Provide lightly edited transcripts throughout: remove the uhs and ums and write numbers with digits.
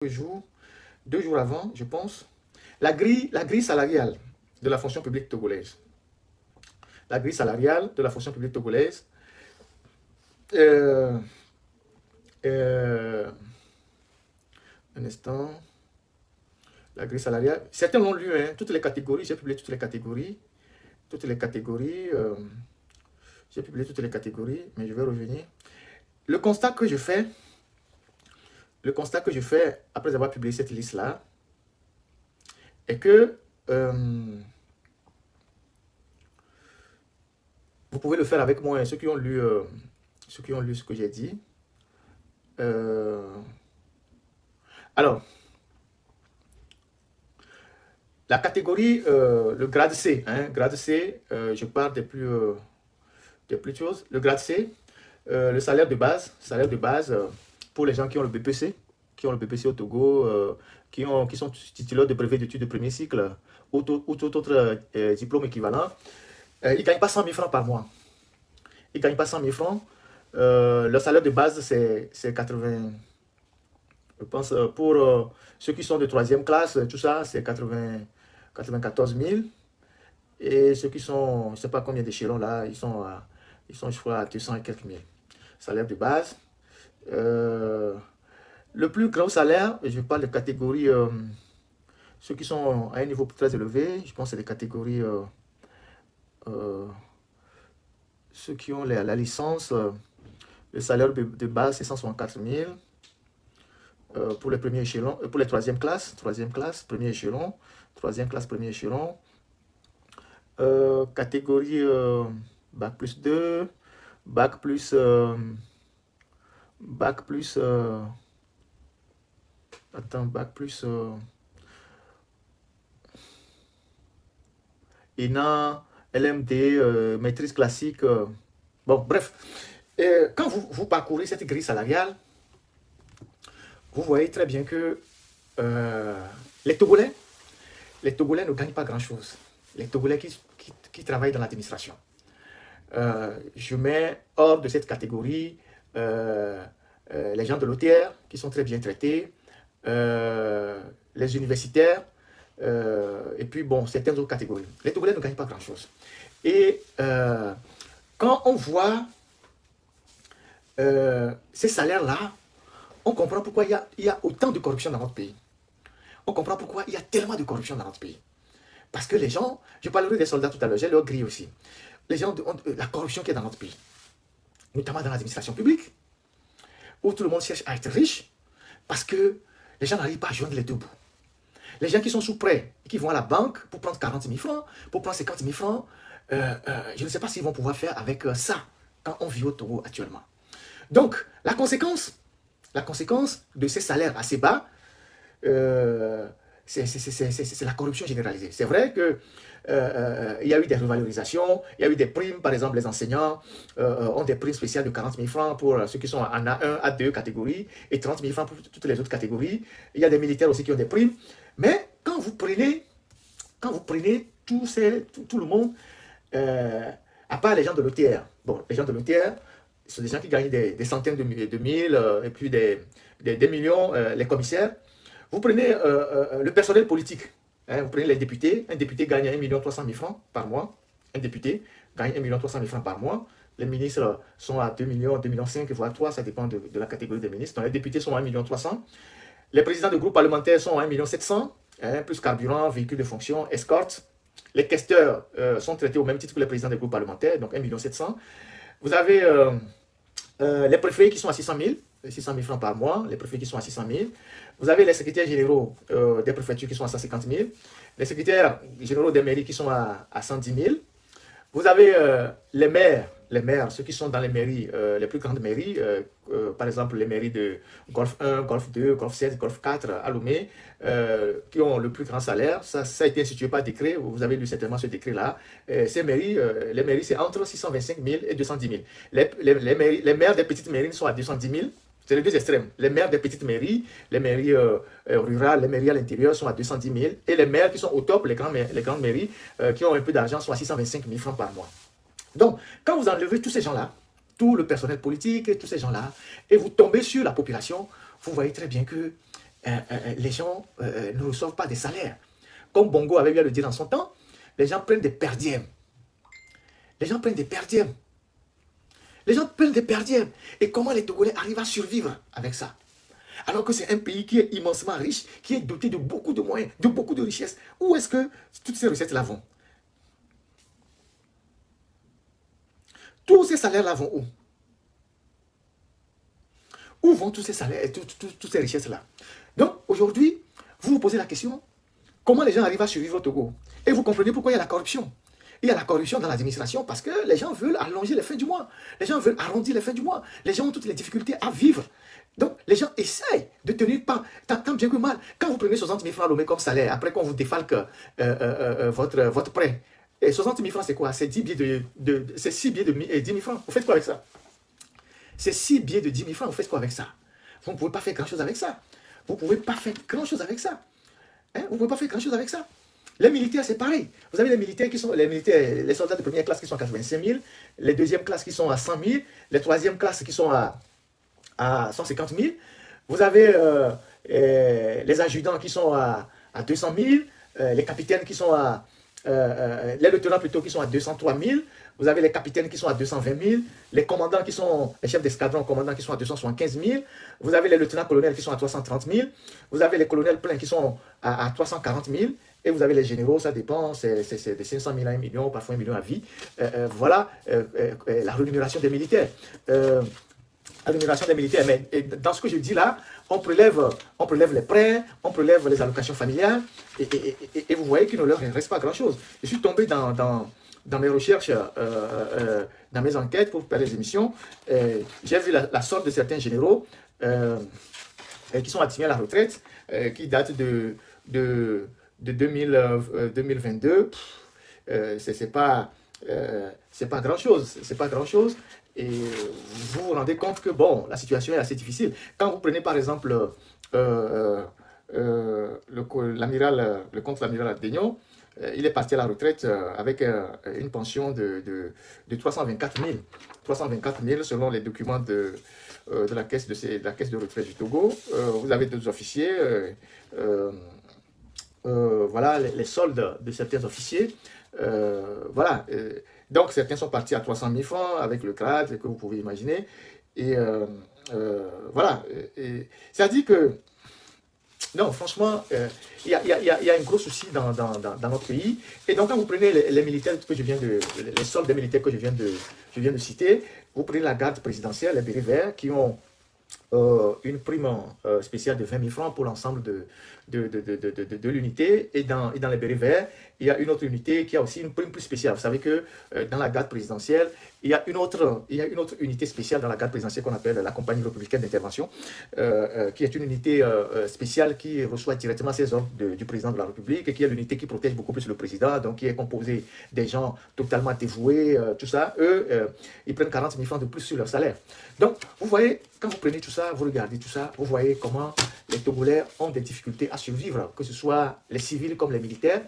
jours, 2 jours avant, je pense, la grille salariale de la fonction publique togolaise. La grille salariale de la fonction publique togolaise. Euh, euh, un instant. La grille salariale. Certains l'ont lu, hein, toutes les catégories. J'ai publié toutes les catégories. Toutes les catégories. J'ai publié toutes les catégories, mais je vais revenir. Le constat que je fais après avoir publié cette liste-là, est que vous pouvez le faire avec moi, hein, ceux qui ont lu ce que j'ai dit. Alors, la catégorie, le grade C, hein, grade C, je parle des plus choses. Le grade C, le salaire de base pour les gens qui ont le BPC, au Togo, qui sont titulaires de brevet d'études de premier cycle ou tout autre diplôme équivalent, ils ne gagnent pas 100 000 francs par mois. Ils ne gagnent pas 100 000 francs. Le salaire de base, c'est 80. Je pense pour ceux qui sont de 3e classe, tout ça, c'est 94 000. Et ceux qui sont, je ne sais pas combien d'échelons là, ils sont, je crois, à 200 et quelques mille. Salaire de base. Le plus grand salaire, je parle de catégories, ceux qui sont à un niveau très élevé, je pense que c'est des catégories, ceux qui ont la licence, le salaire de base c'est 164 000. Pour les premiers échelons, pour les 3e classe, premier échelon, 3e classe, premier échelon. Catégorie bac plus 2, bac plus ENA, LMD, maîtrise classique. Bon, bref. Quand vous parcourez cette grille salariale, vous voyez très bien que les Togolais ne gagnent pas grand-chose. Les Togolais qui travaillent dans l'administration. Je mets hors de cette catégorie les gens de l'OTR qui sont très bien traités, les universitaires, et puis bon, certaines autres catégories. Les Togolais ne gagnent pas grand-chose. Et quand on voit ces salaires-là, on comprend pourquoi il y a autant de corruption dans notre pays. On comprend pourquoi il y a tellement de corruption dans notre pays. Parce que les gens, je parlerai des soldats tout à l'heure, j'ai leur grille aussi. Les gens, la corruption qui est dans notre pays, notamment dans l'administration publique, où tout le monde cherche à être riche, parce que les gens n'arrivent pas à joindre les deux bouts. Les gens qui sont sous prêt, qui vont à la banque pour prendre 40 000 francs, pour prendre 50 000 francs, je ne sais pas s'ils vont pouvoir faire avec ça, quand on vit au Togo actuellement. Donc, la conséquence de ces salaires assez bas, c'est la corruption généralisée. C'est vrai qu'il y a eu des revalorisations, il y a eu des primes, par exemple les enseignants ont des primes spéciales de 40 000 francs pour ceux qui sont en A1, A2 catégories et 30 000 francs pour toutes les autres catégories. Il y a des militaires aussi qui ont des primes. Mais quand vous prenez tout le monde, à part les gens de l'OTR, bon, les gens de l'OTR, ce sont des gens qui gagnent des centaines de mille et puis des millions, les commissaires. Vous prenez le personnel politique, hein, vous prenez les députés, un député gagne 1 300 000 francs par mois, un député gagne 1 300 000 francs par mois, les ministres sont à 2 millions, 2 millions 5, voire 3, ça dépend de la catégorie des ministres, donc les députés sont à 1 300 000, les présidents de groupes parlementaires sont à 1 700 000, hein, plus carburant, véhicules de fonction, escorte, les questeurs sont traités au même titre que les présidents des groupes parlementaires, donc 1 700 000, vous avez les préfets qui sont à 600 000 francs par mois, les préfets qui sont à 600 000. Vous avez les secrétaires généraux des préfectures qui sont à 150 000. Les secrétaires généraux des mairies qui sont à 110 000. Vous avez les maires, ceux qui sont dans les mairies, les plus grandes mairies, par exemple les mairies de Golfe 1, Golfe 2, Golfe 7, Golfe 4, à Lomé, qui ont le plus grand salaire. Ça a été institué par décret, vous avez lu certainement ce décret-là. Ces mairies, les mairies, c'est entre 625 000 et 210 000. Les maires des petites mairies sont à 210 000. C'est les deux extrêmes. Les maires des petites mairies, les mairies rurales, les mairies à l'intérieur sont à 210 000. Et les maires qui sont au top, les grandes mairies, qui ont un peu d'argent, sont à 625 000 francs par mois. Donc, quand vous enlevez tous ces gens-là, tout le personnel politique, tous ces gens-là, et vous tombez sur la population, vous voyez très bien que les gens ne reçoivent pas des salaires. Comme Bongo avait bien le dire dans son temps, les gens prennent des perdièmes. Les gens prennent des perdièmes. Les gens prennent des perdièmes. Et comment les Togolais arrivent à survivre avec ça? Alors que c'est un pays qui est immensement riche, qui est doté de beaucoup de moyens, de beaucoup de richesses. Où est-ce que toutes ces recettes-là vont? Tous ces salaires-là vont où? Où vont tous ces salaires, toutes ces richesses-là? Donc, aujourd'hui, vous vous posez la question, comment les gens arrivent à survivre au Togo? Et vous comprenez pourquoi il y a la corruption. Il y a la corruption dans l'administration parce que les gens veulent allonger les fins du mois. Les gens veulent arrondir les fins du mois. Les gens ont toutes les difficultés à vivre. Donc, les gens essayent de tenir pas, tant bien que mal. Quand vous prenez 60 000 francs Lomé comme salaire, après qu'on vous défalque votre prêt, et 60 000 francs, c'est quoi? C'est 6 billets de 10 000 francs. Vous faites quoi avec ça? C'est 6 billets de 10 000 francs. Vous faites quoi avec ça? Vous ne pouvez pas faire grand-chose avec ça. Vous ne pouvez pas faire grand-chose avec ça. Hein? Vous ne pouvez pas faire grand-chose avec ça. Les militaires, c'est pareil. Vous avez les militaires qui sont, les soldats de première classe qui sont à 85 000, les deuxièmes classes qui sont à 100 000, les troisièmes classes qui sont à 150 000. Vous avez les adjudants qui sont à 200 000, les capitaines qui sont les lieutenants plutôt qui sont à 203 000. Vous avez les capitaines qui sont à 220 000, les commandants qui sont, les chefs d'escadron commandants qui sont à 275 000, vous avez les lieutenants-colonels qui sont à 330 000, vous avez les colonels pleins qui sont à 340 000, et vous avez les généraux, ça dépend, c'est de 500 000 à 1 million, parfois 1 million à vie. Voilà la rémunération des militaires. La rémunération des militaires. Mais dans ce que je dis là, on prélève les prêts, on prélève les allocations familiales, et vous voyez qu'il ne leur reste pas grand-chose. Je suis tombé dans mes recherches, dans mes enquêtes pour faire les émissions, j'ai vu la sorte de certains généraux qui sont attirés à la retraite, qui datent de 2022. C'est pas grand-chose. C'est pas grand-chose. Et vous vous rendez compte que, bon, la situation est assez difficile. Quand vous prenez, par exemple, le contre-amiral Adegno, il est parti à la retraite avec une pension de 324 000. 324 000 selon les documents de la caisse de retraite du Togo. Vous avez deux officiers. Voilà les soldes de certains officiers. Voilà. Donc, certains sont partis à 300 000 francs avec le CRAD, que vous pouvez imaginer. Et voilà. C'est-à-dire que, non, franchement, il y a un gros souci dans notre pays. Et donc, quand vous prenez les militaires que les soldes des militaires que je viens de citer, vous prenez la garde présidentielle, les bérets verts, qui ont une prime spéciale de 20 000 francs pour l'ensemble de l'unité. Et dans les bérets verts, il y a une autre unité qui a aussi une prime plus spéciale. Vous savez que dans la garde présidentielle, il y a une autre unité spéciale dans la garde présidentielle qu'on appelle la compagnie républicaine d'intervention, qui est une unité spéciale qui reçoit directement ses ordres du président de la République, et qui est l'unité qui protège beaucoup plus le président, donc qui est composée des gens totalement dévoués, tout ça. Eux, ils prennent 40 000 francs de plus sur leur salaire. Donc, vous voyez, quand vous prenez tout ça, vous regardez tout ça, vous voyez comment les Togolais ont des difficultés à survivre, que ce soit les civils comme les militaires.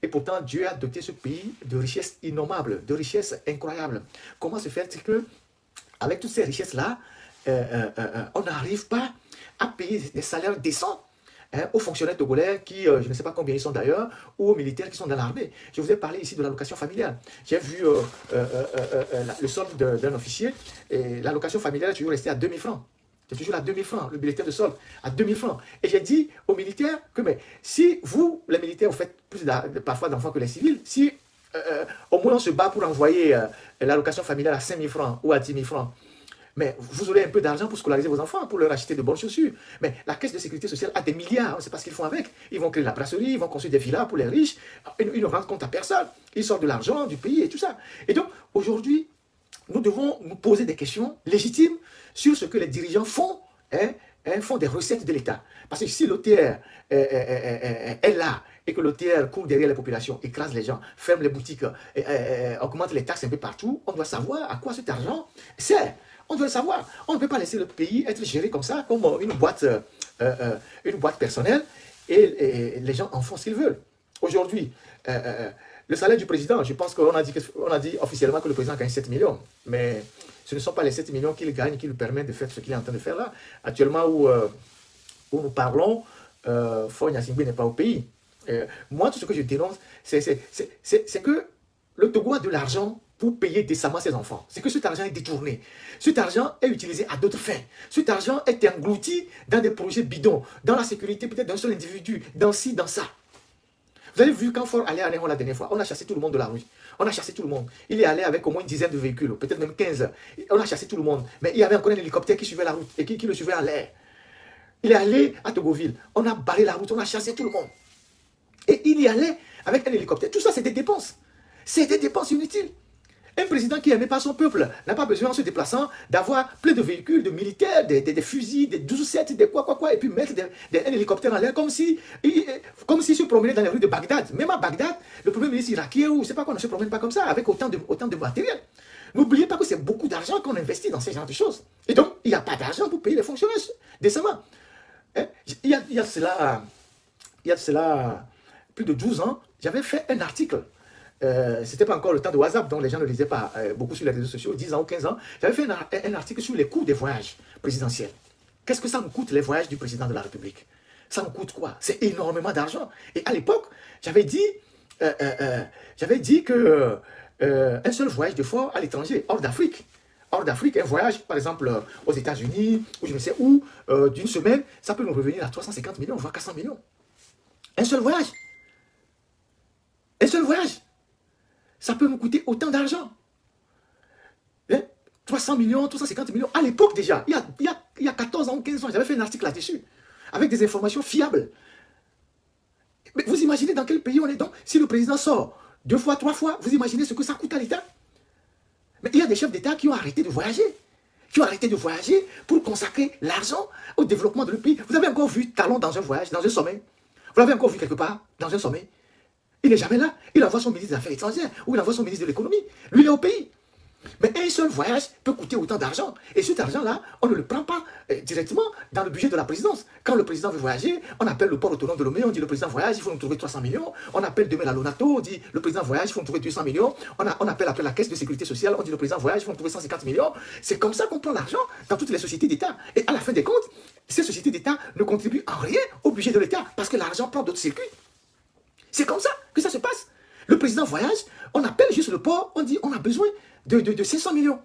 Et pourtant, Dieu a doté ce pays de richesses innommables, de richesses incroyables. Comment se fait-il que, avec toutes ces richesses-là, on n'arrive pas à payer des salaires décents aux fonctionnaires togolais qui, je ne sais pas combien ils sont d'ailleurs, ou aux militaires qui sont dans l'armée. Je vous ai parlé ici de l'allocation familiale. J'ai vu le solde d'un officier, et l'allocation familiale est toujours restée à 2 000 francs. C'est toujours à 2 000 francs, le bulletin de solde, à 2 000 francs. Et j'ai dit aux militaires que, mais si vous, les militaires, vous faites plus parfois d'enfants que les civils, si au moins on se bat pour envoyer l'allocation familiale à 5 000 francs ou à 10 000 francs, mais vous aurez un peu d'argent pour scolariser vos enfants, pour leur acheter de bonnes chaussures. Mais la caisse de sécurité sociale a des milliards, on ne sait pas ce qu'ils font avec. Ils vont créer la brasserie, ils vont construire des villas pour les riches, ils ne rendent compte à personne. Ils sortent de l'argent du pays et tout ça. Et donc, aujourd'hui, nous devons nous poser des questions légitimes sur ce que les dirigeants font, font des recettes de l'État. Parce que si l'OTR est là, et que l'OTR court derrière les populations, écrase les gens, ferme les boutiques, augmente les taxes un peu partout, on doit savoir à quoi cet argent sert. On doit le savoir. On ne peut pas laisser le pays être géré comme ça, comme une boîte personnelle, et les gens en font ce qu'ils veulent. Aujourd'hui, le salaire du président, je pense qu'on a dit officiellement que le président gagne 7 millions, mais ce ne sont pas les 7 millions qu'il gagne qui lui permettent de faire ce qu'il est en train de faire là. Actuellement, où nous parlons, Faure Gnassingbé n'est pas au pays. Moi, tout ce que je dénonce, c'est que le Togo a de l'argent pour payer décemment ses enfants. C'est que cet argent est détourné. Cet argent est utilisé à d'autres fins. Cet argent est englouti dans des projets bidons, dans la sécurité peut-être d'un seul individu, dans ci, dans ça. Vous avez vu quand Faure allait à Néron la dernière fois, on a chassé tout le monde de la rue. On a chassé tout le monde. Il est allé avec au moins une dizaine de véhicules, peut-être même 15. On a chassé tout le monde. Mais il y avait encore un hélicoptère qui suivait la route et qui le suivait en l'air. Il est allé à Togoville. On a barré la route, on a chassé tout le monde. Et il y allait avec un hélicoptère. Tout ça, c'est des dépenses. C'est des dépenses inutiles. Un président qui n'aimait pas son peuple n'a pas besoin, en se déplaçant, d'avoir plein de véhicules, de militaires, des fusils, des 12-7, des quoi, et puis mettre un hélicoptère en l'air comme s'il se promenait dans les rues de Bagdad. Même à Bagdad, le premier ministre irakien, ou je ne sais pas quoi, ne se promène pas comme ça, avec autant de matériel. N'oubliez pas que c'est beaucoup d'argent qu'on investit dans ce genre de choses. Et donc, il n'y a pas d'argent pour payer les fonctionnaires décemment. Il y a cela plus de 12 ans, j'avais fait un article. C'était pas encore le temps de WhatsApp, donc les gens ne lisaient pas beaucoup sur les réseaux sociaux, 10 ans ou 15 ans. J'avais fait un article sur les coûts des voyages présidentiels. Qu'est-ce que ça nous coûte, les voyages du président de la République? Ça nous coûte quoi? C'est énormément d'argent. Et à l'époque, j'avais dit que un seul voyage de Faure à l'étranger, hors d'Afrique, un voyage, par exemple, aux États-Unis, ou je ne sais où, d'une semaine, ça peut nous revenir à 350 millions, voire 400 millions. Un seul voyage. Un seul voyage. Ça peut nous coûter autant d'argent. 300 millions, 350 millions. À l'époque déjà, il y a 14 ans ou 15 ans, j'avais fait un article là-dessus, avec des informations fiables. Mais vous imaginez dans quel pays on est donc? Si le président sort 2 fois, 3 fois, vous imaginez ce que ça coûte à l'État? Mais il y a des chefs d'État qui ont arrêté de voyager. Pour consacrer l'argent au développement de le pays. Vous avez encore vu Talon dans un voyage, dans un sommet? Vous l'avez encore vu quelque part, dans un sommet? Il n'est jamais là. Il envoie son ministre des Affaires étrangères ou il envoie son ministre de l'économie. Lui, il est au pays. Mais un seul voyage peut coûter autant d'argent. Et cet argent-là, on ne le prend pas directement dans le budget de la présidence. Quand le président veut voyager, on appelle le port autonome de Lomé, on dit le président voyage, il faut nous trouver 300 millions. On appelle demain la Lonato, on dit le président voyage, il faut nous trouver 200 millions. On appelle après la caisse de sécurité sociale, on dit le président voyage, il faut nous trouver 150 millions. C'est comme ça qu'on prend l'argent dans toutes les sociétés d'État. Et à la fin des comptes, ces sociétés d'État ne contribuent en rien au budget de l'État parce que l'argent prend d'autres circuits. C'est comme ça que ça se passe. Le président voyage, on appelle juste le port, on dit on a besoin de 500 millions.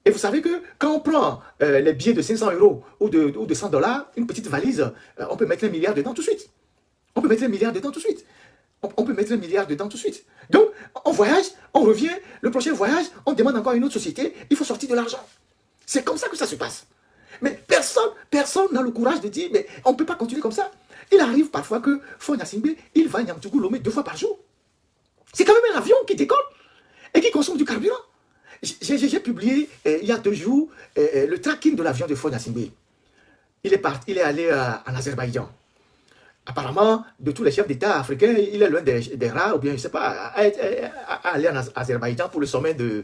Et vous savez que quand on prend les billets de 500 € ou de 100 $, une petite valise, on peut mettre 1 milliard dedans tout de suite. On peut mettre 1 milliard dedans tout de suite. Donc, on voyage, on revient, le prochain voyage, on demande encore à une autre société, il faut sortir de l'argent. C'est comme ça que ça se passe. Mais personne n'a le courage de dire, mais on ne peut pas continuer comme ça. Il arrive parfois que Faure Gnassingbé, il va à Niamtougou Lomé 2 fois par jour. C'est quand même un avion qui décolle et qui consomme du carburant. J'ai publié il y a 2 jours le tracking de l'avion de Faure Gnassingbé. Il est allé en Azerbaïdjan. Apparemment, de tous les chefs d'État africains, il est l'un des rares, ou bien je ne sais pas, à aller en Azerbaïdjan pour le sommet de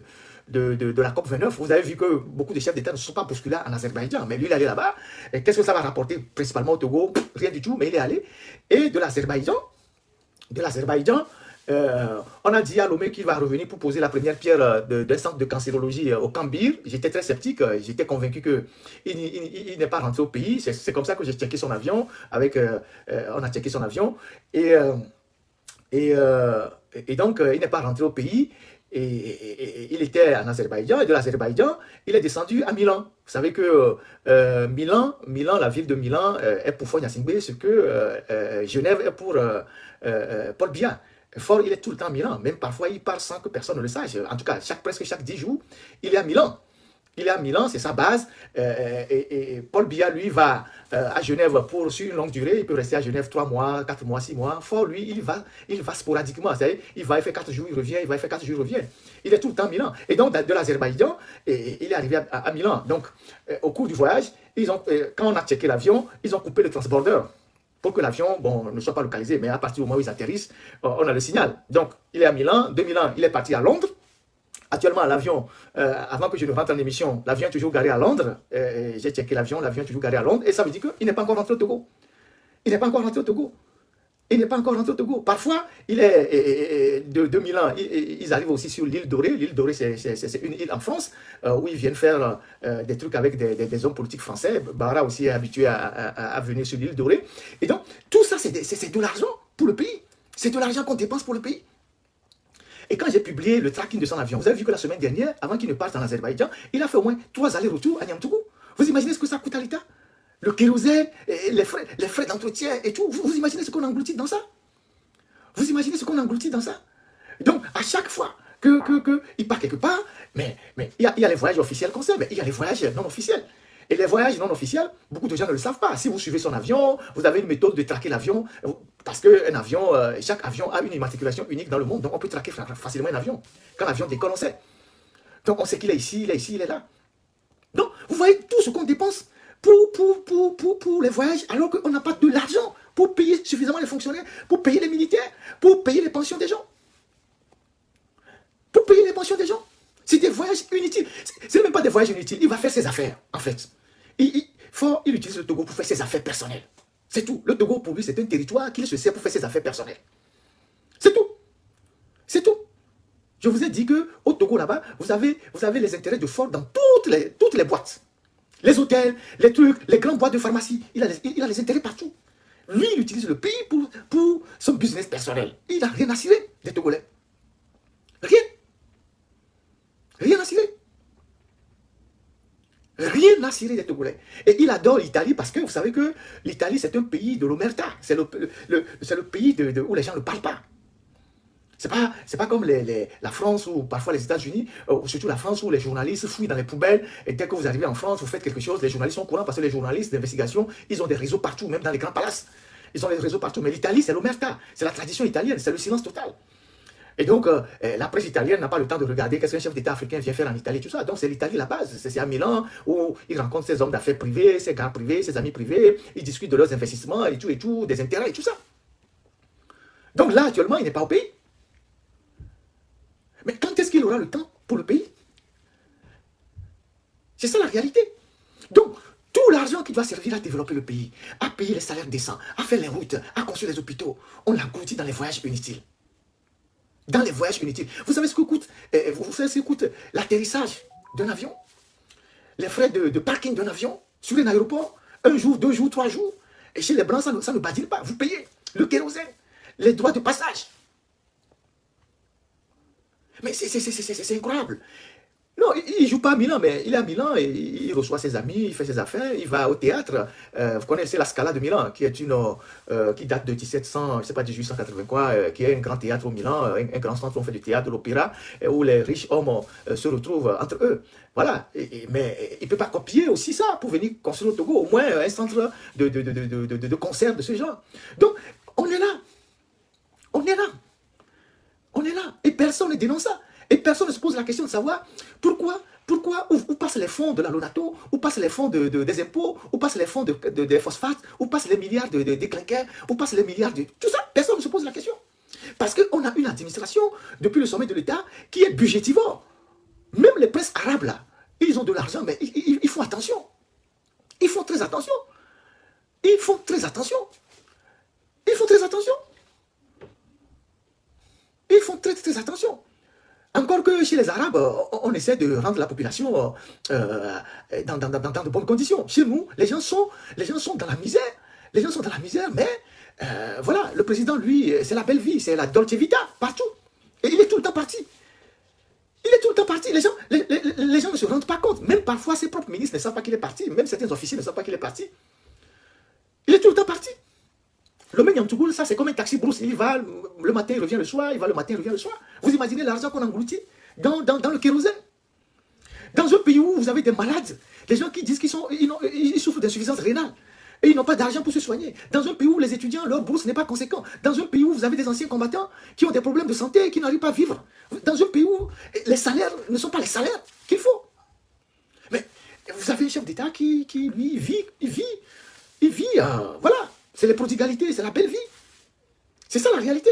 la COP29. Vous avez vu que beaucoup de chefs d'État ne se sont pas bousculés en Azerbaïdjan, mais lui il est allé là-bas. Qu'est-ce que ça va rapporter principalement au Togo? Rien du tout, mais il est allé. Et de l'Azerbaïdjan, on a dit à Lomé qu'il va revenir pour poser la première pierre d'un centre de cancérologie au Cambir. J'étais très sceptique, j'étais convaincu qu'il n'est pas rentré au pays. C'est comme ça que j'ai checké son avion. On a checké son avion. Et donc, il n'est pas rentré au pays. Et il était en Azerbaïdjan. Et de l'Azerbaïdjan, il est descendu à Milan. Vous savez que Milan, la ville de Milan, est pour Faure Gnassingbé ce que Genève est pour Paul Biya. Faure, il est tout le temps à Milan. Même parfois, il part sans que personne ne le sache. En tout cas, presque chaque 10 jours, il est à Milan. C'est sa base. Et Paul Biya, lui, va à Genève sur une longue durée. Il peut rester à Genève 3 mois, 4 mois, 6 mois. Faure, lui, il va sporadiquement. Il va, il fait 4 jours, il revient. Il va, il fait 4 jours, il revient. Il est tout le temps à Milan. Et donc, de l'Azerbaïdjan, il est arrivé à Milan. Donc, au cours du voyage, quand on a checké l'avion, ils ont coupé le transborder pour que l'avion ne soit pas localisé. Mais à partir du moment où ils atterrissent, on a le signal. Donc, il est à Milan. De Milan, il est parti à Londres. Actuellement, l'avion, avant que je ne rentre en émission, l'avion est toujours garé à Londres. J'ai checké l'avion est toujours garé à Londres. Et ça veut dire qu'il n'est pas encore rentré au Togo. Il n'est pas encore rentré au Togo. Parfois, il est de 2000 ans, ils arrivent aussi sur l'île Dorée. L'île Dorée, c'est une île en France où ils viennent faire des trucs avec des hommes politiques français. Bara aussi est habitué à venir sur l'île Dorée. Et donc, tout ça, c'est de l'argent pour le pays. C'est de l'argent qu'on dépense pour le pays. Et quand j'ai publié le tracking de son avion, vous avez vu que la semaine dernière, avant qu'il ne parte en Azerbaïdjan, il a fait au moins 3 allers-retours à Niamtougou. Vous imaginez ce que ça coûte à l'État? Le kérosène, les frais d'entretien et tout. Vous imaginez ce qu'on engloutit dans ça? Vous imaginez ce qu'on engloutit dans ça? Donc, à chaque fois qu'il part quelque part, mais il y a les voyages officiels qu'on sait, mais il y a les voyages non officiels. Et les voyages non officiels, beaucoup de gens ne le savent pas. Si vous suivez son avion, vous avez une méthode de traquer l'avion, parce qu'un avion, chaque avion a une immatriculation unique dans le monde, donc on peut traquer facilement un avion. Quand l'avion décolle, on sait. Donc on sait qu'il est ici, il est ici, il est là. Donc, vous voyez tout ce qu'on dépense pour les voyages, alors qu'on n'a pas de l'argent pour payer suffisamment les fonctionnaires, pour payer les militaires, pour payer les pensions des gens. Pour payer les pensions des gens. C'est des voyages inutiles. C'est même pas des voyages inutiles. Il va faire ses affaires, en fait. Il utilise le Togo pour faire ses affaires personnelles. C'est tout. Le Togo, pour lui, c'est un territoire qu'il se sert pour faire ses affaires personnelles. C'est tout. C'est tout. Je vous ai dit qu'au Togo, là-bas, vous avez les intérêts de Ford dans toutes les boîtes. Les hôtels, les trucs, les grandes boîtes de pharmacie. Il a les intérêts partout. Lui, il utilise le pays pour son business personnel. Il n'a rien à cirer des Togolais. Rien. Rien à cirer. Rien à cirer des Togolais. Et il adore l'Italie parce que vous savez que l'Italie, c'est un pays de l'omerta. C'est le pays où les gens ne parlent pas. C'est pas comme la France ou parfois les États-Unis, surtout la France où les journalistes fouillent dans les poubelles et dès que vous arrivez en France, vous faites quelque chose, les journalistes sont courants parce que les journalistes d'investigation, ils ont des réseaux partout, même dans les grands palaces. Ils ont des réseaux partout. Mais l'Italie, c'est l'omerta. C'est la tradition italienne, c'est le silence total. Et donc, la presse italienne n'a pas le temps de regarder qu'est-ce qu'un chef d'État africain vient faire en Italie, tout ça. Donc, c'est l'Italie la base. C'est à Milan où il rencontre ses hommes d'affaires privés, ses gars privés, ses amis privés. Ils discutent de leurs investissements et tout, des intérêts et tout ça. Donc là, actuellement, il n'est pas au pays. Mais quand est-ce qu'il aura le temps pour le pays? C'est ça la réalité. Donc, tout l'argent qui doit servir à développer le pays, à payer les salaires décents, à faire les routes, à construire les hôpitaux, on l'engloutit dans les voyages inutiles. Dans les voyages inutiles. Vous savez ce que coûte, l'atterrissage d'un avion? Les frais de parking d'un avion sur un aéroport? 1 jour, 2 jours, 3 jours. Et chez les Blancs, ça ne badine pas. Vous payez le kérosène, les droits de passage. Mais c'est incroyable. Non, il ne joue pas à Milan, mais il est à Milan et il reçoit ses amis, il fait ses affaires, il va au théâtre. Vous connaissez la Scala de Milan, qui est qui date de 1700, je ne sais pas, 1880 quoi, qui est un grand théâtre au Milan, un grand centre où on fait du théâtre, de l'opéra, où les riches hommes se retrouvent entre eux. Voilà, mais il ne peut pas copier aussi ça pour venir construire au Togo, au moins un centre de concert de ce genre. Donc, on est là. On est là. On est là. Et personne ne dénonce ça. Et personne ne se pose la question de savoir pourquoi où passent les fonds de la Lonato, où passent les fonds des impôts, où passent les fonds des phosphates, où passent les milliards des clinquers, où passent les milliards de... Tout ça, personne ne se pose la question. Parce qu'on a une administration, depuis le sommet de l'État, qui est budgétivore. Même les presses arabes, là, ils ont de l'argent, mais ils font attention. Ils font très attention. Ils font très attention. Ils font très attention. Ils font très attention. Encore que chez les Arabes, on essaie de rendre la population dans de bonnes conditions. Chez nous, les gens sont dans la misère. Les gens sont dans la misère, mais voilà, le président, lui, c'est la belle vie, c'est la Dolce Vita, partout. Et il est tout le temps parti. Il est tout le temps parti. Les gens ne se rendent pas compte. Même parfois, ses propres ministres ne savent pas qu'il est parti. Même certains officiers ne savent pas qu'il est parti. Il est tout le temps parti. Le mec en Togo, ça c'est comme un taxi brousse. Il va le matin, il revient le soir, il va le matin, il revient le soir. Vous imaginez l'argent qu'on engloutit dans le kérosène? Dans un pays où vous avez des malades, les gens qui disent qu'ils souffrent d'insuffisance rénale et ils n'ont pas d'argent pour se soigner. Dans un pays où les étudiants, leur bourse n'est pas conséquente. Dans un pays où vous avez des anciens combattants qui ont des problèmes de santé et qui n'arrivent pas à vivre. Dans un pays où les salaires ne sont pas les salaires qu'il faut. Mais vous avez un chef d'État qui lui, vit, voilà. C'est les prodigalités, c'est la belle vie. C'est ça la réalité.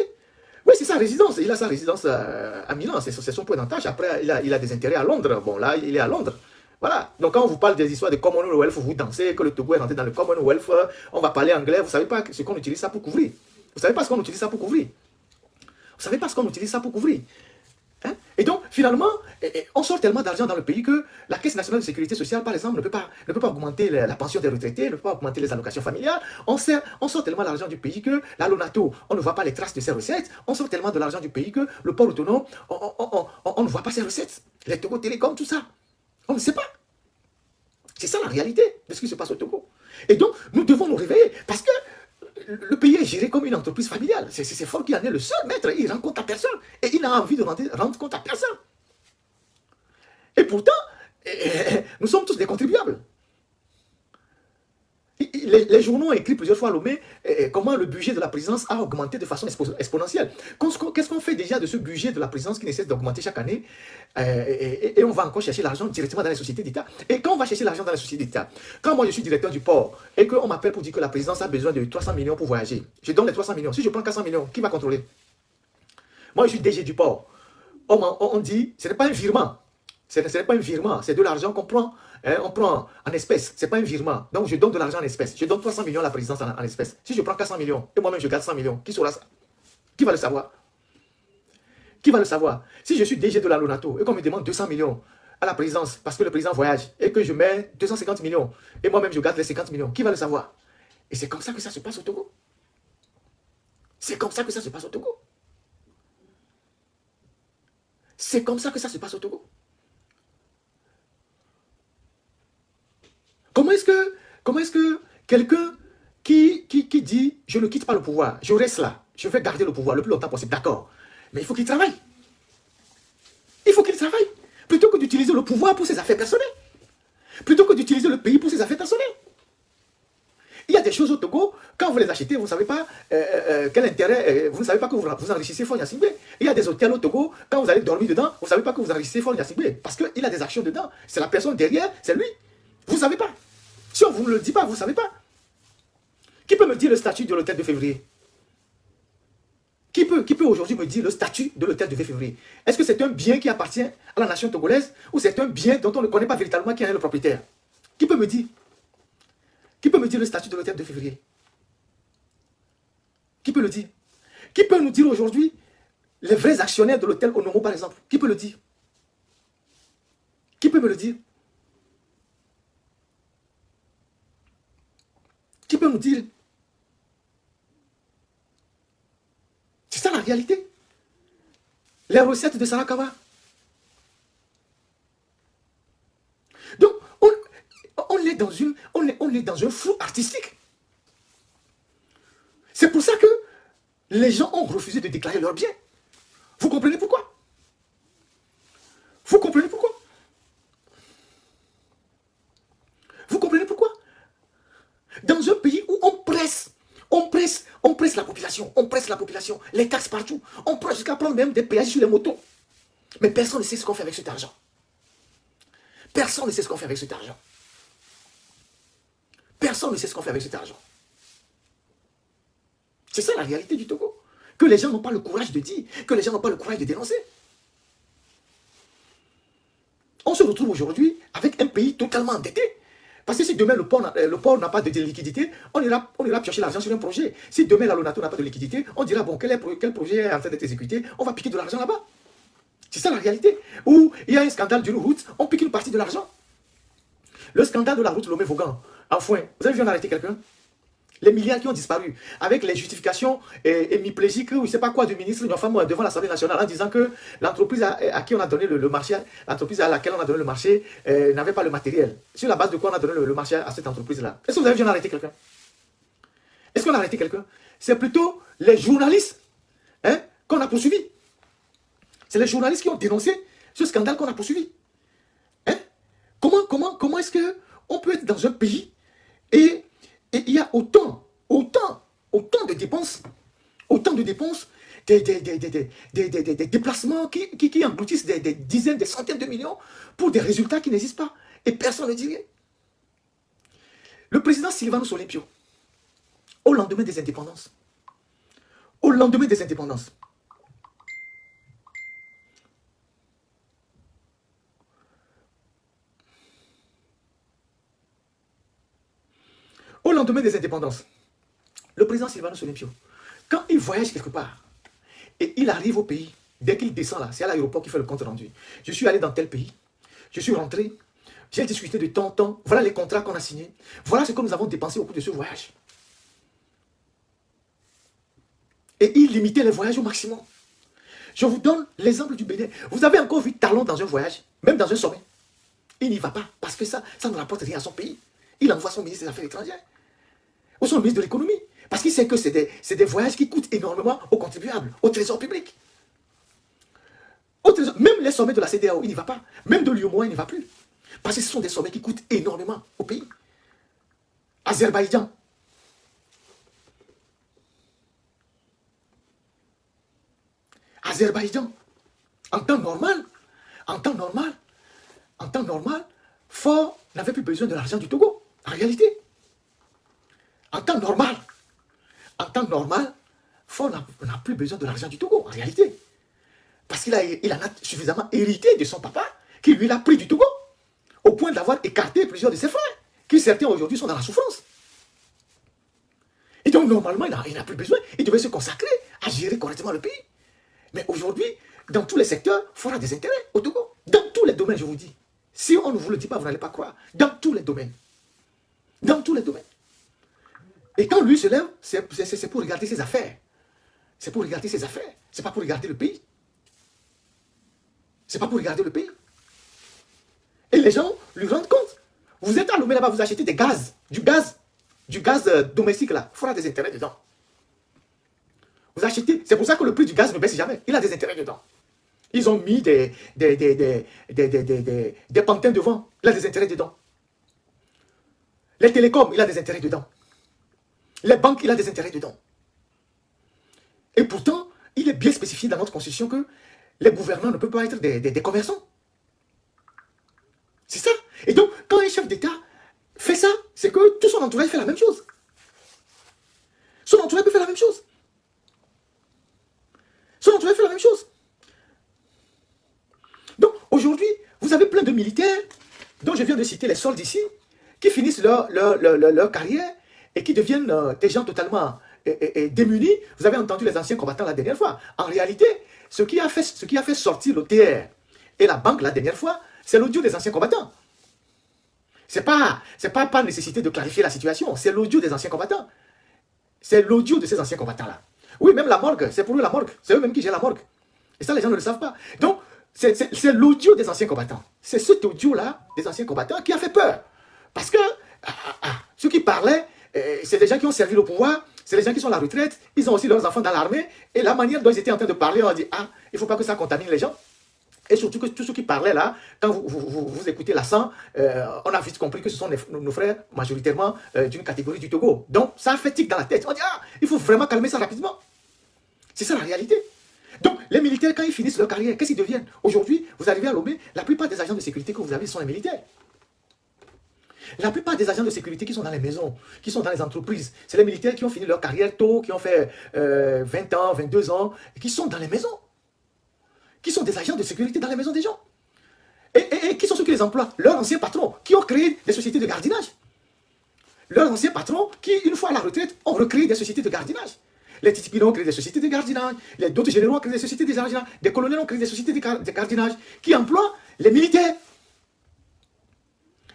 Oui, c'est sa résidence. Il a sa résidence à Milan, c'est son point d'attache. Après, il a des intérêts à Londres. Bon, là, il est à Londres. Voilà. Donc, quand on vous parle des histoires de Commonwealth, vous dansez, que le Togo est rentré dans le Commonwealth, on va parler anglais. Vous ne savez pas ce qu'on utilise ça pour couvrir. Vous savez pas ce qu'on utilise ça pour couvrir. Vous savez pas ce qu'on utilise ça pour couvrir. Hein? Et donc, finalement, on sort tellement d'argent dans le pays que la Caisse nationale de sécurité sociale, par exemple, ne peut pas augmenter la pension des retraités, ne peut pas augmenter les allocations familiales. On sort tellement d'argent du pays que la Lonato, on ne voit pas les traces de ses recettes. On sort tellement de l'argent du pays que le port autonome, on ne voit pas ses recettes. Les Togo Télécom, tout ça. On ne sait pas. C'est ça la réalité de ce qui se passe au Togo. Et donc, nous devons nous réveiller parce que le pays est géré comme une entreprise familiale. C'est Faure qui en est le seul maître. Il ne rend compte à personne. Et il n'a envie de rendre compte à personne. Et pourtant, nous sommes tous des contribuables. Les journaux ont écrit plusieurs fois à Lomé comment le budget de la présidence a augmenté de façon exponentielle. Qu'est-ce qu'on fait déjà de ce budget de la présidence qui ne cesse d'augmenter chaque année et on va encore chercher l'argent directement dans les sociétés d'État. Et quand on va chercher l'argent dans les sociétés d'État, quand moi je suis directeur du port et qu'on m'appelle pour dire que la présidence a besoin de 300 millions pour voyager, je donne les 300 millions. Si je prends 400 millions, qui va contrôler? Moi je suis DG du port. On dit, ce n'est pas un virement. Ce n'est pas un virement, c'est de l'argent qu'on prend. On prend en espèces, ce n'est pas un virement. Donc je donne de l'argent en espèces. Je donne 300 millions à la présidence en espèces. Si je prends 400 millions et moi-même je garde 100 millions, qui saura ça? Qui va le savoir? Qui va le savoir? Si je suis DG de la Lonato et qu'on me demande 200 millions à la présidence parce que le président voyage et que je mets 250 millions et moi-même je garde les 50 millions, qui va le savoir? Et c'est comme ça que ça se passe au Togo. C'est comme ça que ça se passe au Togo. C'est comme ça que ça se passe au Togo. Comment est-ce que quelqu'un qui dit je ne quitte pas le pouvoir, je reste là, je vais garder le pouvoir le plus longtemps possible, d'accord, mais il faut qu'il travaille. Il faut qu'il travaille. Plutôt que d'utiliser le pouvoir pour ses affaires personnelles. Plutôt que d'utiliser le pays pour ses affaires personnelles. Il y a des choses au Togo, quand vous les achetez, vous ne savez pas quel intérêt, vous ne savez pas que vous enrichissez Faure Gnassingbé. Il y a des hôtels au Togo, quand vous allez dormir dedans, vous ne savez pas que vous enrichissez Faure Gnassingbé. Parce qu'il a des actions dedans. C'est la personne derrière, c'est lui. Vous ne savez pas. Si on ne vous le dit pas, vous ne savez pas. Qui peut me dire le statut de l'hôtel de février? Qui peut aujourd'hui me dire le statut de l'hôtel de février? Est-ce que c'est un bien qui appartient à la nation togolaise ou c'est un bien dont on ne connaît pas véritablement qui en est le propriétaire? Qui peut me dire? Qui peut me dire le statut de l'hôtel de février? Qui peut le dire? Qui peut nous dire aujourd'hui les vrais actionnaires de l'hôtel Onomo par exemple? Qui peut le dire? Qui peut me le dire? Qui peut nous dire? C'est ça la réalité. Les recettes de Sarakawa. Donc, on est dans un flou artistique. C'est pour ça que les gens ont refusé de déclarer leurs biens. Vous comprenez pourquoi? Vous comprenez pourquoi? Vous comprenez pourquoi? Dans un pays où on presse la population, les taxes partout, on presse jusqu'à prendre même des péages sur les motos. Mais personne ne sait ce qu'on fait avec cet argent. Personne ne sait ce qu'on fait avec cet argent. Personne ne sait ce qu'on fait avec cet argent. C'est ça la réalité du Togo. Que les gens n'ont pas le courage de dire, que les gens n'ont pas le courage de dénoncer. On se retrouve aujourd'hui avec un pays totalement endetté. Parce que si demain le port n'a pas de liquidité, on ira piocher l'argent sur un projet. Si demain la Lonato n'a pas de liquidité, on dira bon, quel projet est en train d'être exécuté, on va piquer de l'argent là-bas. C'est ça la réalité. Ou il y a un scandale d'une route, on pique une partie de l'argent. Le scandale de la route Lomé-Vaugan, enfin, vous avez vu on a arrêté quelqu'un? Les milliards qui ont disparu, avec les justifications hémiplégiques ou je ne sais pas quoi du ministre devant l'Assemblée nationale en disant que l'entreprise à qui on a donné le marché, l'entreprise à laquelle on a donné le marché n'avait pas le matériel. Sur la base de quoi on a donné le marché à cette entreprise-là? Est-ce que vous avez vu on a arrêté quelqu'un? Est-ce qu'on a arrêté quelqu'un? C'est plutôt les journalistes qu'on a poursuivis. C'est les journalistes qui ont dénoncé ce scandale qu'on a poursuivi. Comment est-ce qu'on peut être dans un pays et il y a autant de dépenses, des déplacements qui engloutissent des dizaines, des centaines de millions pour des résultats qui n'existent pas. Et personne ne dit rien. Le président Sylvanus Olympio, au lendemain des indépendances, au lendemain des indépendances, le président Sylvanus Olympio Quand il voyage quelque part, et il arrive au pays, dès qu'il descend là, c'est à l'aéroport qu'il fait le compte rendu. Je suis allé dans tel pays, je suis rentré, j'ai discuté de temps, voilà les contrats qu'on a signés, voilà ce que nous avons dépensé au cours de ce voyage. Et il limitait les voyages au maximum. Je vous donne l'exemple du Bénin. Vous avez encore vu Talon dans un voyage, même dans un sommet. Il n'y va pas, parce que ça ne rapporte rien à son pays. Il envoie son ministre des Affaires étrangères, ou son ministre de l'économie, parce qu'il sait que c'est des voyages qui coûtent énormément aux contribuables, au trésor public. Même les sommets de la CEDEAO, il n'y va pas. Même de l'UEMOA, il n'y va plus. Parce que ce sont des sommets qui coûtent énormément au pays. Azerbaïdjan. Azerbaïdjan. En temps normal, Faure n'avait plus besoin de l'argent du Togo, en réalité. En temps normal, Faure n'a plus besoin de l'argent du Togo, en réalité. Parce qu'il en a suffisamment hérité de son papa, qui lui l'a pris du Togo, au point d'avoir écarté plusieurs de ses frères, qui certains aujourd'hui sont dans la souffrance. Et donc normalement, il n'a plus besoin, il devait se consacrer à gérer correctement le pays. Mais aujourd'hui, dans tous les secteurs, Faure a des intérêts au Togo. Dans tous les domaines, je vous dis. Si on ne vous le dit pas, vous n'allez pas croire. Dans tous les domaines. Dans tous les domaines. Et quand lui se lève, c'est pour regarder ses affaires. C'est pour regarder ses affaires. C'est pas pour regarder le pays. C'est pas pour regarder le pays. Et les gens lui rendent compte. Vous êtes à Lomé là-bas, vous achetez des gaz, du gaz domestique là. Faure a des intérêts dedans. Vous achetez, c'est pour ça que le prix du gaz ne baisse jamais. Il a des intérêts dedans. Ils ont mis des pantins devant. Il a des intérêts dedans. Les télécoms, il a des intérêts dedans. Les banques, il a des intérêts dedans. Et pourtant, il est bien spécifié dans notre constitution que les gouvernants ne peuvent pas être des commerçants. C'est ça. Et donc, quand un chef d'État fait ça, c'est que tout son entourage fait la même chose. Son entourage peut faire la même chose. Son entourage fait la même chose. Donc, aujourd'hui, vous avez plein de militaires, dont je viens de citer les soldes ici, qui finissent leur carrière et qui deviennent des gens totalement démunis. Vous avez entendu les anciens combattants la dernière fois. En réalité, ce qui a fait sortir l'OTR et la banque la dernière fois, c'est l'audio des anciens combattants. C'est pas par nécessité de clarifier la situation, c'est l'audio des anciens combattants. C'est l'audio de ces anciens combattants-là. Oui, même la morgue, c'est pour eux la morgue. C'est eux-mêmes qui gèrent la morgue. Et ça, les gens ne le savent pas. Donc, c'est l'audio des anciens combattants. C'est cet audio-là, des anciens combattants, qui a fait peur. Parce que ceux qui parlaient, c'est des gens qui ont servi le pouvoir, c'est les gens qui sont à la retraite, ils ont aussi leurs enfants dans l'armée, et la manière dont ils étaient en train de parler, on a dit, il ne faut pas que ça contamine les gens. Et surtout que tous ceux qui parlaient là, quand vous écoutez l'accent, on a vite compris que ce sont nos frères majoritairement d'une catégorie du Togo. Donc ça fait tic dans la tête. On dit, il faut vraiment calmer ça rapidement. C'est ça la réalité. Donc les militaires, quand ils finissent leur carrière, qu'est-ce qu'ils deviennent? Aujourd'hui, vous arrivez à Lomé, la plupart des agents de sécurité que vous avez sont les militaires. La plupart des agents de sécurité qui sont dans les maisons, qui sont dans les entreprises, c'est les militaires qui ont fini leur carrière tôt, qui ont fait 20 ans, 22 ans, et qui sont dans les maisons. Qui sont des agents de sécurité dans les maisons des gens. Et qui sont ceux qui les emploient? Leurs anciens patrons, qui ont créé des sociétés de gardiennage. Leurs anciens patrons, qui, une fois à la retraite, ont recréé des sociétés de gardiennage. Les Titipino ont créé des sociétés de gardiennage, les d'autres généraux ont créé des sociétés de gardiennage, des colonels ont créé des sociétés de gardiennage, qui emploient les militaires.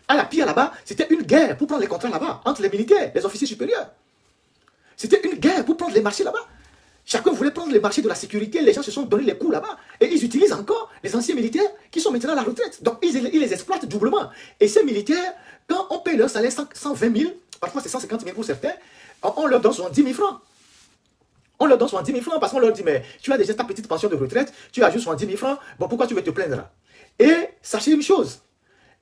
À la pire là-bas, c'était une guerre pour prendre les contrats là-bas, entre les militaires, les officiers supérieurs. C'était une guerre pour prendre les marchés là-bas. Chacun voulait prendre les marchés de la sécurité, les gens se sont donné les coups là-bas. Et ils utilisent encore les anciens militaires qui sont maintenant à la retraite. Donc ils les exploitent doublement. Et ces militaires, quand on paye leur salaire 120 000, parfois c'est 150 000 pour certains, on leur donne 70 000 francs. On leur donne 70 000 francs parce qu'on leur dit, mais tu as déjà ta petite pension de retraite, tu as juste 70 000 francs, bon pourquoi tu veux te plaindre? Et sachez une chose,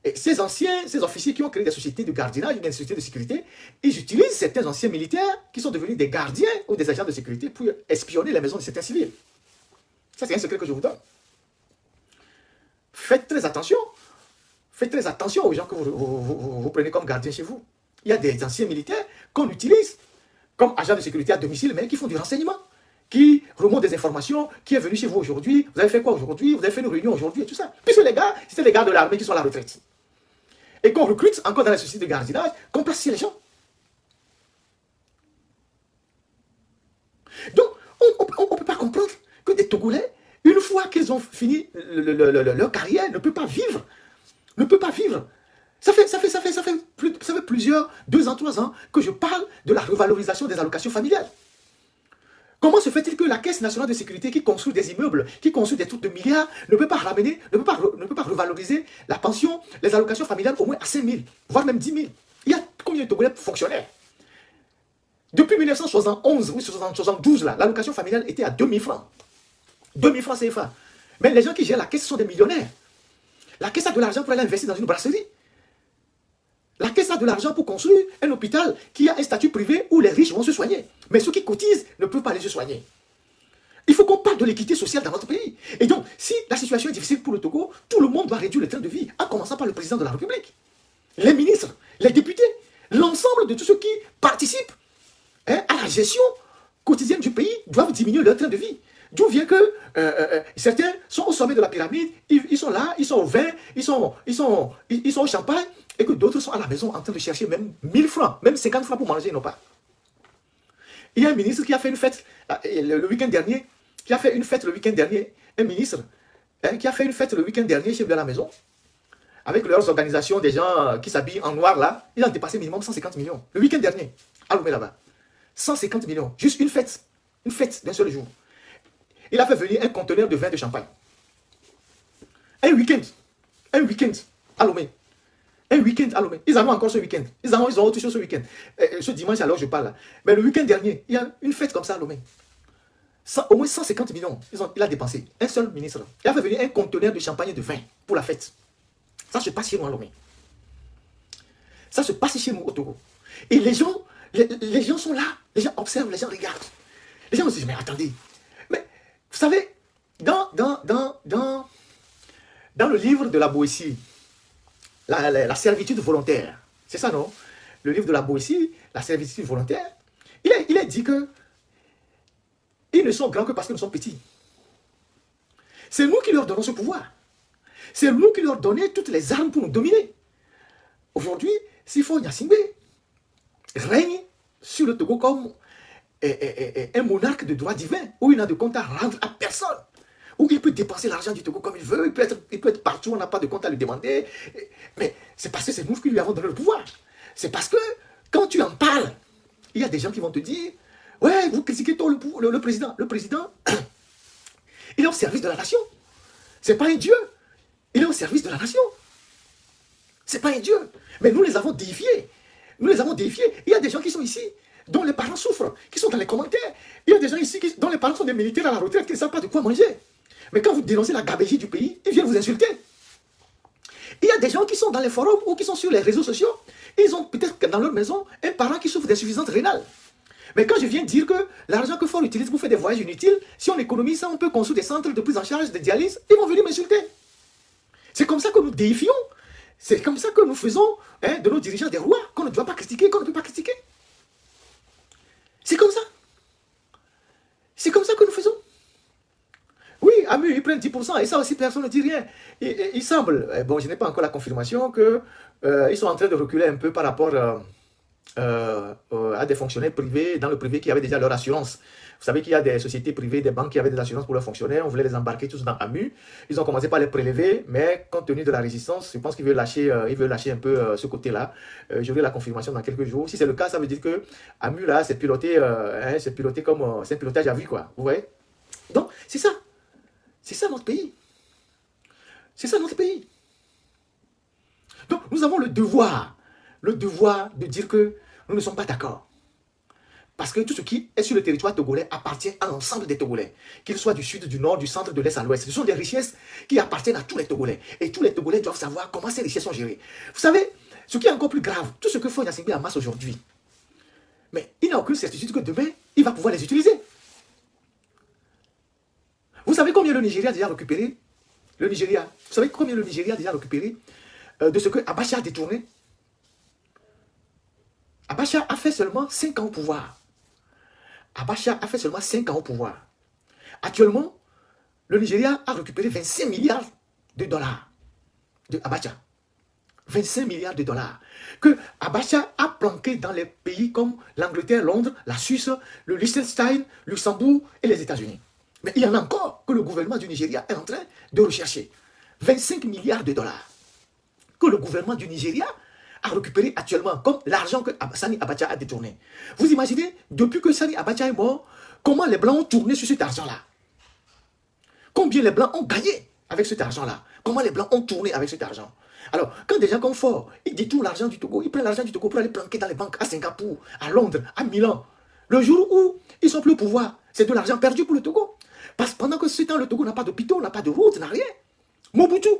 et ces officiers qui ont créé des sociétés de gardiennage, des sociétés de sécurité, ils utilisent certains anciens militaires qui sont devenus des gardiens ou des agents de sécurité pour espionner les maisons de certains civils. Ça, c'est un secret que je vous donne. Faites très attention. Faites très attention aux gens que vous prenez comme gardiens chez vous. Il y a des anciens militaires qu'on utilise comme agents de sécurité à domicile, mais qui font du renseignement, qui remontent des informations, qui est venu chez vous aujourd'hui, vous avez fait quoi aujourd'hui, vous avez fait une réunion aujourd'hui et tout ça. Puisque les gars, c'était les gars de l'armée qui sont à la retraite. Et qu'on recrute encore dans la société de gardiennage, qu'on place chez les gens. Donc, Togolais, une fois qu'ils ont fini leur carrière, ne peuvent pas vivre. Ne peut pas vivre. Ça fait plusieurs, 2 ans, 3 ans, que je parle de la revalorisation des allocations familiales. Comment se fait-il que la Caisse nationale de sécurité qui construit des immeubles, qui construit des trucs de milliards, ne peut pas ramener, ne peut pas revaloriser la pension, les allocations familiales au moins à 5 000, voire même 10 000? Il y a combien de Togolais fonctionnaires? Depuis 1971 ou 1972, l'allocation familiale était à 2 000 francs. 2 000 francs CFA. Mais les gens qui gèrent la Caisse sont des millionnaires. La Caisse a de l'argent pour aller investir dans une brasserie. La Caisse a de l'argent pour construire un hôpital qui a un statut privé où les riches vont se soigner. Mais ceux qui cotisent ne peuvent pas aller se soigner. Il faut qu'on parle de l'équité sociale dans notre pays. Et donc, si la situation est difficile pour le Togo, tout le monde doit réduire le train de vie, en commençant par le président de la République, les ministres, les députés, l'ensemble de tous ceux qui participent à la gestion quotidienne du pays doivent diminuer leur train de vie. D'où vient que certains sont au sommet de la pyramide, ils sont là, ils sont au vin, ils sont au champagne, et que d'autres sont à la maison en train de chercher même 1000 francs, même 50 francs pour manger, ils n'ont pas. Il y a un ministre qui a fait une fête le week-end dernier, un ministre qui a fait une fête le week-end dernier chez lui à la maison, avec leurs organisations, des gens qui s'habillent en noir là, ils ont dépassé minimum 150 millions. Le week-end dernier, à Lomé là-bas. 150 millions, juste une fête d'un seul jour. Il a fait venir un conteneur de vin de champagne. Un week-end à Lomé. Un week-end à Lomé. Ils en ont encore ce week-end. Ils ont autre chose ce week-end. Ce dimanche, alors je parle là. Mais le week-end dernier, il y a une fête comme ça à Lomé. Au moins 150 millions, il a dépensé. Un seul ministre. Il a fait venir un conteneur de champagne et de vin pour la fête. Ça se passe chez nous à Lomé. Ça se passe chez nous au Togo. Et les gens sont là. Les gens observent, les gens regardent. Les gens se disent, mais attendez. Mais vous savez, dans le livre de la Boétie, la servitude volontaire, c'est ça, non? Le livre de la Boétie, la servitude volontaire, il est dit que ils ne sont grands que parce qu'ils sont petits. C'est nous qui leur donnons ce pouvoir. C'est nous qui leur donnons toutes les armes pour nous dominer. Aujourd'hui, s'il faut Gnassingbé règne sur le Togo comme un monarque de droit divin, où il n'a de compte à rendre à personne, où il peut dépenser l'argent du Togo comme il veut, il peut être partout, on n'a pas de compte à lui demander. Mais c'est parce que c'est nous qui lui avons donné le pouvoir. C'est parce que quand tu en parles, il y a des gens qui vont te dire, ouais, vous critiquez trop le président. Le président, il est au service de la nation. C'est pas un dieu. Il est au service de la nation. C'est pas un dieu. Mais nous les avons déifiés. Nous les avons déifiés. Il y a des gens qui sont ici, dont les parents souffrent, qui sont dans les commentaires. Il y a des gens ici dont les parents sont des militaires à la retraite qui ne savent pas de quoi manger. Mais quand vous dénoncez la gabégie du pays, ils viennent vous insulter. Il y a des gens qui sont dans les forums ou qui sont sur les réseaux sociaux. Ils ont peut-être dans leur maison un parent qui souffre d'insuffisance rénale. Mais quand je viens dire que l'argent que Ford utilise pour faire des voyages inutiles, si on économise ça, on peut construire des centres de prise en charge de dialyse, ils vont venir m'insulter. C'est comme ça que nous déifions. C'est comme ça que nous faisons de nos dirigeants des rois, qu'on ne doit pas critiquer, qu'on ne peut pas critiquer. C'est comme ça. C'est comme ça que nous faisons. Oui, Amu, ils prennent 10%, et ça aussi, personne ne dit rien. Il semble, bon, je n'ai pas encore la confirmation, qu'ils sont en train de reculer un peu par rapport à des fonctionnaires privés, dans le privé qui avaient déjà leur assurance. Vous savez qu'il y a des sociétés privées, des banques qui avaient des assurances pour leurs fonctionnaires. On voulait les embarquer tous dans AMU. Ils ont commencé par les prélever, mais compte tenu de la résistance, je pense qu'ils veulent lâcher, un peu ce côté-là. J'aurai la confirmation dans quelques jours. Si c'est le cas, ça veut dire que AMU, là, c'est piloté, comme c'est un pilotage à vue, quoi. Vous voyez? Donc, c'est ça. C'est ça notre pays. C'est ça notre pays. Donc, nous avons le devoir de dire que nous ne sommes pas d'accord. Parce que tout ce qui est sur le territoire togolais appartient à l'ensemble des Togolais. Qu'ils soient du sud, du nord, du centre, de l'est à l'ouest. Ce sont des richesses qui appartiennent à tous les Togolais. Et tous les Togolais doivent savoir comment ces richesses sont gérées. Vous savez, ce qui est encore plus grave, tout ce que Faure Gnassingbé amasse aujourd'hui, mais il n'a aucune certitude que demain, il va pouvoir les utiliser. Vous savez combien le Nigeria a déjà récupéré? Vous savez combien le Nigeria a déjà récupéré de ce que Abacha a détourné? Abacha a fait seulement 5 ans au pouvoir. Abacha a fait seulement 5 ans au pouvoir. Actuellement, le Nigeria a récupéré 25 milliards de dollars de Abacha. 25 milliards de dollars. Que Abacha a planqué dans les pays comme l'Angleterre, Londres, la Suisse, le Liechtenstein, Luxembourg et les États-Unis. Mais il y en a encore que le gouvernement du Nigeria est en train de rechercher. 25 milliards de dollars que le gouvernement du Nigeria a récupéré actuellement, comme l'argent que Sani Abacha a détourné. Vous imaginez, depuis que Sani Abacha est mort, comment les Blancs ont tourné sur cet argent-là? Combien les Blancs ont gagné avec cet argent-là? Comment les Blancs ont tourné avec cet argent? Alors, quand des gens comme Ford, ils détournent l'argent du Togo, ils prennent l'argent du Togo pour aller planquer dans les banques à Singapour, à Londres, à Milan. Le jour où ils sont plus au pouvoir, c'est de l'argent perdu pour le Togo. Parce que pendant que ce temps, le Togo n'a pas d'hôpitaux, n'a pas de route, n'a rien. Mobutu,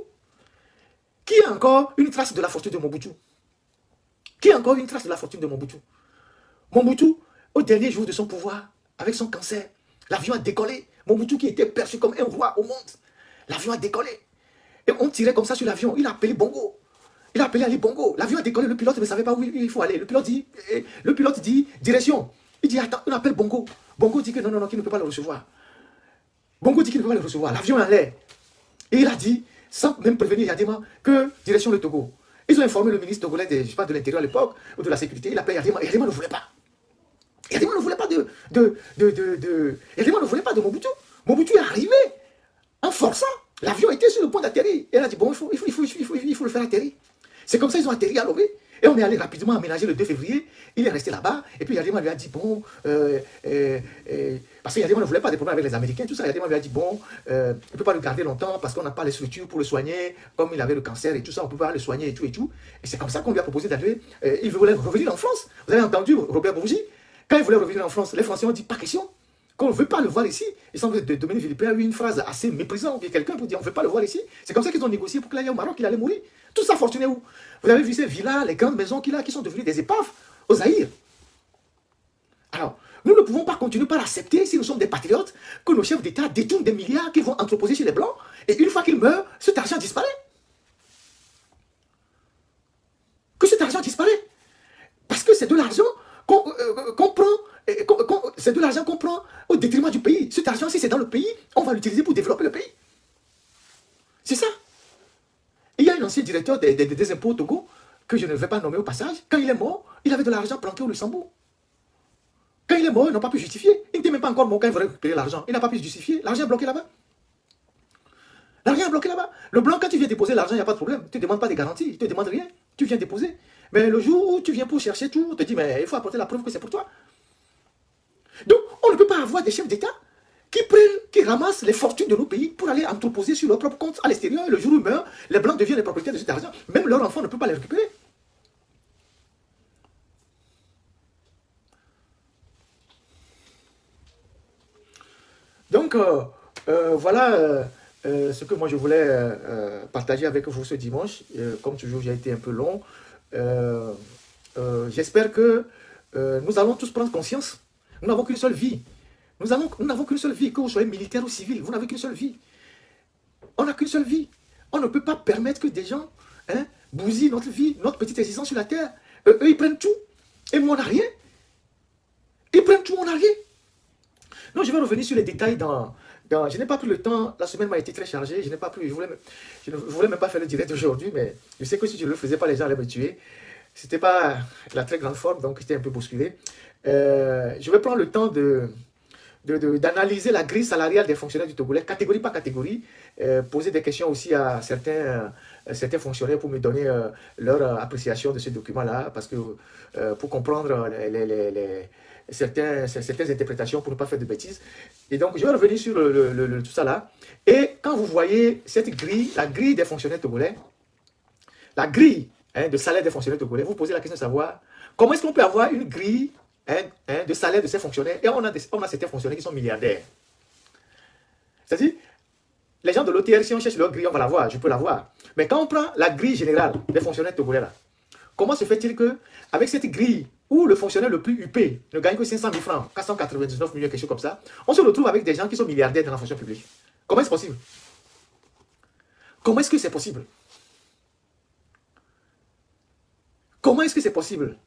qui a encore une trace de la fortune de Mobutu? Qui a encore une trace de la fortune de Mobutu? Mobutu, au dernier jour de son pouvoir, avec son cancer, l'avion a décollé. Mobutu qui était perçu comme un roi au monde. L'avion a décollé. Et on tirait comme ça sur l'avion. Il a appelé Bongo. Il a appelé Ali Bongo. L'avion a décollé. Le pilote ne savait pas où il faut aller. Le pilote dit direction. Il dit attends, on appelle Bongo. Bongo dit que non, qu'il ne peut pas le recevoir. Bongo dit qu'il ne peut pas le recevoir. L'avion est en l'air. Et il a dit, sans même prévenir Yadema, que direction le Togo. Ils ont informé le ministre togolais de l'Intérieur à l'époque, ou de la Sécurité. Il appelle Yadema. Yadema ne voulait pas. Yadema ne voulait pas Yadema ne voulait pas de Mobutu. Mobutu est arrivé en forçant. L'avion était sur le point d'atterrir. Et elle a dit, bon, il faut le faire atterrir. C'est comme ça qu'ils ont atterri à Lobé. Et on est allé rapidement aménager le 2 février. Il est resté là-bas. Et puis Yadema lui a dit, bon, parce que Yadema ne voulait pas des problèmes avec les Américains, tout ça. Yadema lui a dit, bon, on ne peut pas le garder longtemps parce qu'on n'a pas les structures pour le soigner. Comme il avait le cancer et tout ça, on ne peut pas le soigner et tout et tout. Et c'est comme ça qu'on lui a proposé d'aller. Il voulait revenir en France. Vous avez entendu Robert Bourgi? Quand il voulait revenir en France, les Français ont dit, pas question. Qu'on ne veut pas le voir ici. Il semble que Dominique Villepin a eu une phrase assez méprisante. Quelqu'un peut dire, on ne veut pas le voir ici. C'est comme ça qu'ils ont négocié pour qu'il aille au Maroc, qu'il allait mourir. Tout ça fortuné où? Vous avez vu ces villas, les grandes maisons qu'il a, qui sont devenues des épaves au Zaïre. Alors, nous ne pouvons pas continuer par accepter, si nous sommes des patriotes, que nos chefs d'État détournent des milliards qu'ils vont entreposer chez les Blancs, et une fois qu'ils meurent, cet argent disparaît. Que cet argent disparaît. Parce que c'est de l'argent qu'on prend. C'est de l'argent qu'on prend au détriment du pays. Cet argent, si c'est dans le pays, on va l'utiliser pour développer le pays. C'est ça. Il y a un ancien directeur des impôts au Togo, que je ne vais pas nommer au passage. Quand il est mort, il avait de l'argent planqué au Luxembourg. Quand il est mort, ils n'ont pas pu justifier. Il n'était même pas encore mort quand il voulait récupérer l'argent. Il n'a pas pu justifier. L'argent est bloqué là-bas. L'argent est bloqué là-bas. Le blanc, quand tu viens déposer l'argent, il n'y a pas de problème. Tu ne demandes pas des garanties, il ne te demande rien. Tu viens déposer. Mais le jour où tu viens pour chercher tout, on te dit, mais il faut apporter la preuve que c'est pour toi. Donc, on ne peut pas avoir des chefs d'État qui ramassent les fortunes de nos pays pour aller entreposer sur leur propre compte à l'extérieur. Et le jour où ils meurent, les Blancs deviennent les propriétaires de cet argent. Même leur enfant ne peut pas les récupérer. Donc, voilà ce que moi je voulais partager avec vous ce dimanche. Comme toujours, j'ai été un peu long. J'espère que nous allons tous prendre conscience. Nous n'avons qu'une seule vie. Nous n'avons qu'une seule vie, que vous soyez militaire ou civil. Vous n'avez qu'une seule vie. On n'a qu'une seule vie. On ne peut pas permettre que des gens bousillent notre vie, notre petite existence sur la terre. Eux, ils prennent tout. Et moi, on n'a rien. Ils prennent tout, on n'a rien. Non, je vais revenir sur les détails je n'ai pas pris le temps. La semaine m'a été très chargée. Je n'ai pas pris. Je ne voulais même pas faire le direct aujourd'hui, mais je sais que si je ne le faisais pas, les gens allaient me tuer. C'était pas la très grande forme, donc j'étais un peu bousculé. Je vais prendre le temps d'analyser la grille salariale des fonctionnaires du Togolais, catégorie par catégorie, poser des questions aussi à certains fonctionnaires pour me donner leur appréciation de ce document-là, parce que pour comprendre certaines interprétations, pour ne pas faire de bêtises. Et donc, je vais revenir sur tout ça là. Et quand vous voyez cette grille, la grille des fonctionnaires togolais, la grille de salaire des fonctionnaires togolais, vous posez la question de savoir comment est-ce qu'on peut avoir une grille de salaire de ces fonctionnaires, et on a certains fonctionnaires qui sont milliardaires. C'est-à-dire, les gens de l'OTR, si on cherche leur grille, on va la voir, je peux la voir. Mais quand on prend la grille générale des fonctionnaires togolais là, comment se fait-il que, avec cette grille, où le fonctionnaire le plus huppé ne gagne que 500 000 francs, 499 millions, quelque chose comme ça, on se retrouve avec des gens qui sont milliardaires dans la fonction publique? Comment est-ce possible? Comment est-ce que c'est possible? Comment est-ce que c'est possible?